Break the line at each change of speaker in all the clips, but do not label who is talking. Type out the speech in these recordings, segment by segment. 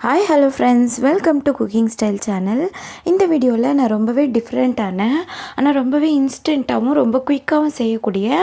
Hi hello friends, welcome to cooking style channel. இந்த வீடியோவில் நான் ரொம்பவே டிஃப்ரெண்ட்டான ஆனால் ரொம்பவே இன்ஸ்டண்ட்டாகவும் ரொம்ப குயிக்காகவும் செய்யக்கூடிய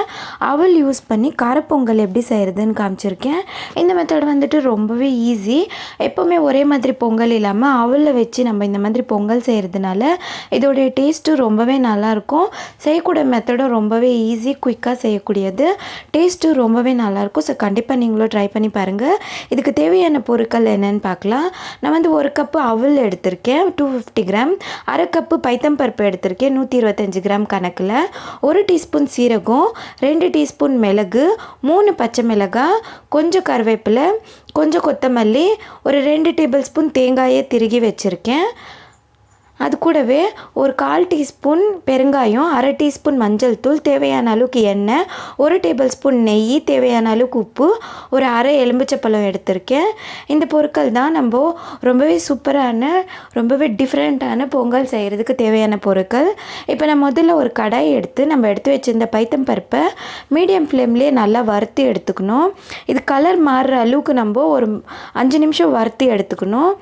அவல் யூஸ் பண்ணி காரப்பொங்கல் எப்படி செய்கிறதுன்னு காமிச்சிருக்கேன். இந்த மெத்தட் வந்துட்டு ரொம்பவே ஈஸி. எப்போவுமே ஒரே மாதிரி பொங்கல் இல்லாமல் அவலில் வச்சு நம்ம இந்த மாதிரி பொங்கல் செய்கிறதுனால இதோடைய டேஸ்ட்டு ரொம்பவே நல்லாயிருக்கும். செய்யக்கூடிய மெத்தடும் ரொம்பவே ஈஸி, குயிக்காக செய்யக்கூடியது, டேஸ்ட்டு ரொம்பவே நல்லாயிருக்கும். ஸோ கண்டிப்பாக நீங்களும் ட்ரை பண்ணி பாருங்கள். இதுக்கு தேவையான பொருட்கள் என்னென்னு பார்க்கலாம். நான் வந்து ஒரு கப்பு அவல் எடுத்திருக்கேன் 250 கிராம், அரை கப்பு பைத்தம்பருப்பு எடுத்திருக்கேன் 125 கிராம் கணக்கில், 1 டீஸ்பூன் சீரகம், 2 டீஸ்பூன் மிளகு, 3 பச்சை மிளகாய், கொஞ்சம் கருவேப்பிலை, கொஞ்சம் கொத்தமல்லி, ஒரு 2 டேபிள் ஸ்பூன் தேங்காயை திருகி வச்சுருக்கேன். அது கூடவே ஒரு 1/4 டீஸ்பூன் பெருங்காயம், அரை டீஸ்பூன் மஞ்சள் தூள், தேவையான அளவுக்கு எண்ணெய், 1 டேபிள் ஸ்பூன் நெய், தேவையான அளவுக்கு உப்பு, ஒரு அரை எலுமிச்சப்பழம் எடுத்திருக்கேன். இந்த பொருட்கள் தான் நம்ம ரொம்பவே சூப்பரான ரொம்பவே டிஃப்ரெண்ட்டான பொங்கல் செய்கிறதுக்கு தேவையான பொருட்கள். இப்போ நான் முதல்ல ஒரு கடாய் எடுத்து நம்ம எடுத்து வச்சுருந்த பைத்தம்பருப்பை மீடியம் ஃப்ளேம்லேயே நல்லா வறுத்து எடுத்துக்கணும். இது கலர் மாறுற அளவுக்கு நம்ம ஒரு 5 நிமிஷம் வறுத்து எடுத்துக்கணும்.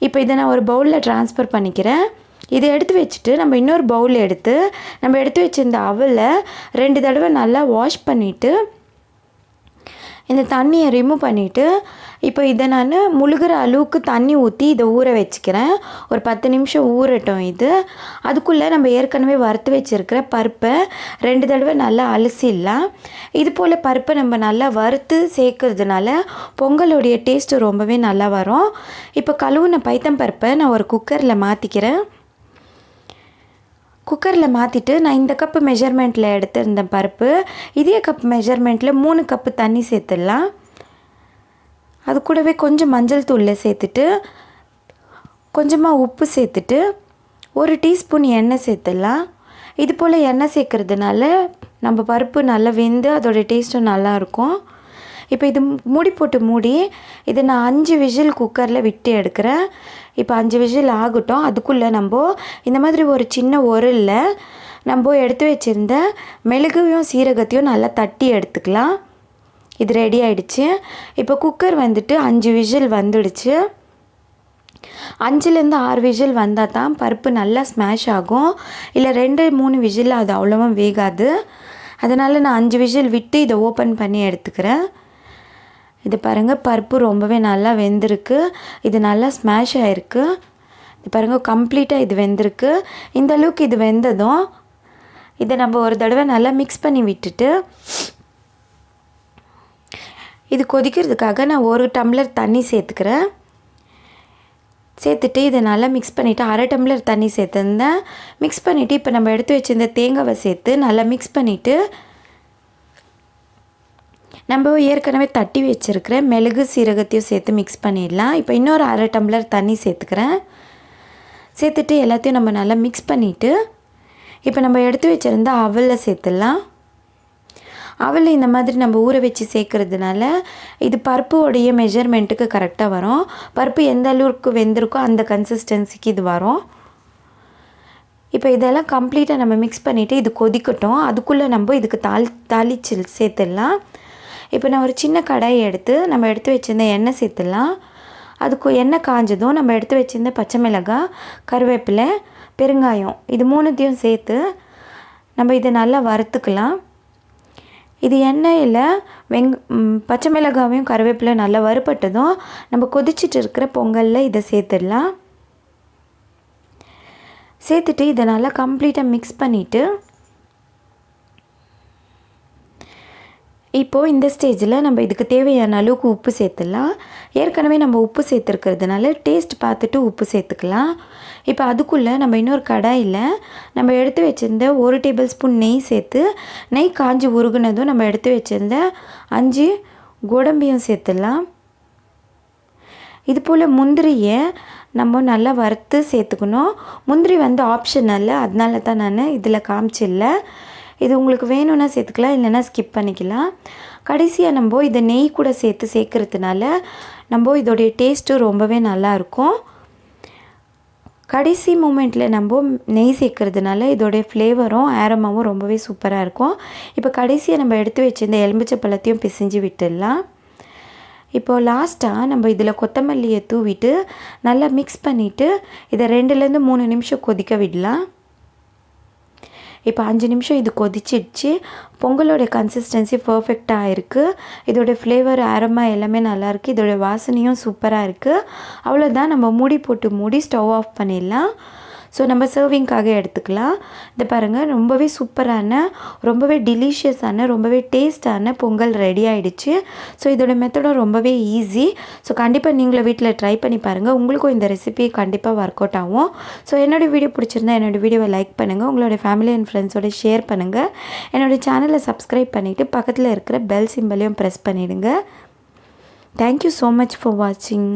இப்போ இதை நான் ஒரு பவுலில் ட்ரான்ஸ்ஃபர் பண்ணிக்கிறேன். இதை எடுத்து வச்சுட்டு நம்ம இன்னொரு பவுல் எடுத்து நம்ம எடுத்து வச்சுருந்த அவலை 2 தடவை நல்லா வாஷ் பண்ணிவிட்டு இந்த தண்ணியை ரிமூவ் பண்ணிவிட்டு இப்போ இதை நான் முழுகிற அளவுக்கு தண்ணி ஊற்றி இதை ஊற வச்சுக்கிறேன். ஒரு 10 நிமிஷம் ஊறட்டும். இது அதுக்குள்ளே நம்ம ஏற்கனவே வறுத்து வச்சுருக்கிற பருப்பை 2 தடவை நல்லா அலசிடலாம். இது போல் பருப்பை நம்ம நல்லா வறுத்து சேர்க்கறதுனால பொங்கலோடைய டேஸ்ட்டு ரொம்பவே நல்லா வரும். இப்போ கழுவுன பைத்தம்பருப்பை நான் ஒரு குக்கரில் மாற்றிக்கிறேன். குக்கரில் மாற்றிட்டு நான் இந்த கப்பு மெஷர்மெண்ட்டில் எடுத்திருந்த பருப்பு இதே கப் மெஷர்மெண்ட்டில் 3 கப்பு தண்ணி சேர்த்துடலாம். அது கூடவே கொஞ்சம் மஞ்சள் தூளில் சேர்த்துட்டு கொஞ்சமாக உப்பு சேர்த்துட்டு 1 டீஸ்பூன் எண்ணெய் சேர்த்துடலாம். இது போல் எண்ணெய் சேர்க்குறதுனால நம்ம பருப்பு நல்லா வெந்து அதோடய டேஸ்ட்டும் நல்லாயிருக்கும். இப்போ இது மூடி போட்டு மூடி இதை நான் 5 விசில் குக்கரில் விட்டு எடுக்கிறேன். இப்போ 5 விசில் ஆகட்டும். அதுக்குள்ளே நம்ம இந்த மாதிரி ஒரு சின்ன உரலில் நம்ம எடுத்து வச்சுருந்த மிளகையும் சீரகத்தையும் நல்லா தட்டி எடுத்துக்கலாம். இது ரெடி ஆகிடுச்சு. இப்போ குக்கர் வந்துட்டு 5 விசில் வந்துடுச்சு. 5லேருந்து 6 விசில் வந்தால் தான் பருப்பு நல்லா ஸ்மாஷ் ஆகும். இல்லை 2-3 விசில் அது அவ்வளோவா வேகாது. அதனால் நான் 5 விசில் விட்டு இதை ஓப்பன் பண்ணி எடுத்துக்கிறேன். இது பாருங்கள், பருப்பு ரொம்பவே நல்லா வெந்திருக்கு. இது நல்லா ஸ்மாஷ் ஆகிருக்கு. இது பாருங்கள், கம்ப்ளீட்டாக இது வெந்திருக்கு. இந்த அளவுக்கு இது வெந்ததும் இதை நம்ம ஒரு தடவை நல்லா மிக்ஸ் பண்ணி விட்டுட்டு இது கொதிக்கிறதுக்காக நான் 1 டம்ளர் தண்ணி சேர்த்துக்கிறேன். சேர்த்துட்டு இதை நல்லா மிக்ஸ் பண்ணிவிட்டு அரை டம்ளர் தண்ணி சேர்த்துருந்தேன். மிக்ஸ் பண்ணிவிட்டு இப்போ நம்ம எடுத்து வச்சுருந்த தேங்காவை சேர்த்து நல்லா மிக்ஸ் பண்ணிவிட்டு நம்ம ஏற்கனவே தட்டி வச்சுருக்கிற மிளகு சீரகத்தையும் சேர்த்து மிக்ஸ் பண்ணிடலாம். இப்போ இன்னொரு அரை டம்ளர் தண்ணி சேர்த்துக்கிறேன். சேர்த்துட்டு எல்லாத்தையும் நம்ம நல்லா மிக்ஸ் பண்ணிவிட்டு இப்போ நம்ம எடுத்து வச்சுருந்த அவலை சேர்த்துடலாம். அவல் இந்த மாதிரி நம்ம ஊற வச்சு சேர்க்குறதுனால இது பருப்புடைய மெஷர்மெண்ட்டுக்கு கரெக்டாக வரும். பருப்பு எந்த அளவுக்கு வெந்திருக்கோ அந்த கன்சிஸ்டன்சிக்கு இது வரும். இப்போ இதெல்லாம் கம்ப்ளீட்டாக நம்ம மிக்ஸ் பண்ணிவிட்டு இது கொதிக்கட்டும். அதுக்குள்ளே நம்ம இதுக்கு தாளிச்சு சேர்த்துடலாம். இப்போ நான் ஒரு சின்ன கடாயை எடுத்து நம்ம எடுத்து வச்சுருந்த எண்ணெய் சேர்த்துடலாம். அதுக்கு எண்ணெய் காஞ்சதும் நம்ம எடுத்து வச்சுருந்த பச்சை மிளகாய், கருவேப்பிலை, பெருங்காயம் இது 3த்தையும் சேர்த்து நம்ம இதை நல்லா வறுத்துக்கலாம். இது எண்ணெயில் பச்சை மிளகாவையும் கருவேப்பிலையும் நல்லா வறுபட்டதும் நம்ம கொதிச்சிட்டு இருக்கிற பொங்கலில் இதை சேர்த்துடலாம். சேர்த்துட்டு இதை நல்லா கம்ப்ளீட்டாக மிக்ஸ் பண்ணிவிட்டு இப்போது இந்த ஸ்டேஜில் நம்ம இதுக்கு தேவையான அளவுக்கு உப்பு சேர்த்துடலாம். ஏற்கனவே நம்ம உப்பு சேர்த்துருக்கிறதுனால டேஸ்ட் பார்த்துட்டு உப்பு சேர்த்துக்கலாம். இப்போ அதுக்குள்ளே நம்ம இன்னொரு கடாயில் நம்ம எடுத்து வச்சுருந்த 1 டேபிள் ஸ்பூன் நெய் சேர்த்து நெய் காஞ்சி உருகுனதும் நம்ம எடுத்து வச்சுருந்த 5 கோடம்பியும் சேர்த்துடலாம். இது போல் முந்திரியை நம்ம நல்லா வறுத்து சேர்த்துக்கணும். முந்திரி வந்து ஆப்ஷனல், அதனால தான் நான் இதில் காமிச்சில்ல. இது உங்களுக்கு வேணும்னா சேர்த்துக்கலாம், இல்லைன்னா ஸ்கிப் பண்ணிக்கலாம். கடைசியாக நம்ம இதை நெய் கூட சேர்க்குறதுனால நம்ம இதோடைய டேஸ்ட்டு ரொம்பவே நல்லாயிருக்கும். கடைசி மூமெண்ட்டில் நம்ம நெய் சேர்க்கறதுனால இதோடைய ஃப்ளேவரும் ஆரமாவும் ரொம்பவே சூப்பராக இருக்கும். இப்போ கடைசியாக நம்ம எடுத்து வச்சுருந்த எலுமிச்சை பழத்தையும் பிசைஞ்சு விட்டுடலாம். இப்போது லாஸ்ட்டாக நம்ம இதில் கொத்தமல்லியை தூவிட்டு நல்லா மிக்ஸ் பண்ணிவிட்டு இதை 2லேருந்து 3 நிமிஷம் கொதிக்க விடலாம். இப்போ 5 நிமிஷம் இது கொதிச்சிடுச்சு. பொங்கலோடைய கன்சிஸ்டன்சி பர்ஃபெக்டாக இருக்குது. இதோடய ஃப்ளேவர் அரோமா எல்லாமே நல்லாயிருக்கு. இதோடய வாசனையும் சூப்பராக இருக்குது. அவ்வளோதான், நம்ம மூடி போட்டு மூடி ஸ்டவ் ஆஃப் பண்ணிடலாம். ஸோ நம்ம சர்விங்காக எடுத்துக்கலாம். இதை பாருங்கள், ரொம்பவே சூப்பரான, ரொம்பவே டெலிஷியஸான, ரொம்பவே டேஸ்டான பொங்கல் ரெடி ஆகிடுச்சு. ஸோ இதோட மெத்தடும் ரொம்பவே ஈஸி. ஸோ கண்டிப்பாக நீங்களும் வீட்டில் ட்ரை பண்ணி பாருங்கள். உங்களுக்கும் இந்த ரெசிபி கண்டிப்பாக ஒர்க் அவுட் ஆகும். ஸோ என்னோடய வீடியோ பிடிச்சிருந்தா என்னோடய வீடியோவை லைக் பண்ணுங்கள், உங்களோட ஃபேமிலி அண்ட் ஃப்ரெண்ட்ஸோட ஷேர் பண்ணுங்கள். என்னோடய சேனலை சப்ஸ்கிரைப் பண்ணிவிட்டு பக்கத்தில் இருக்கிற பெல் சிம்பலையும் ப்ரெஸ் பண்ணிவிடுங்க. தேங்க்யூ ஸோ மச் ஃபார் வாட்சிங்.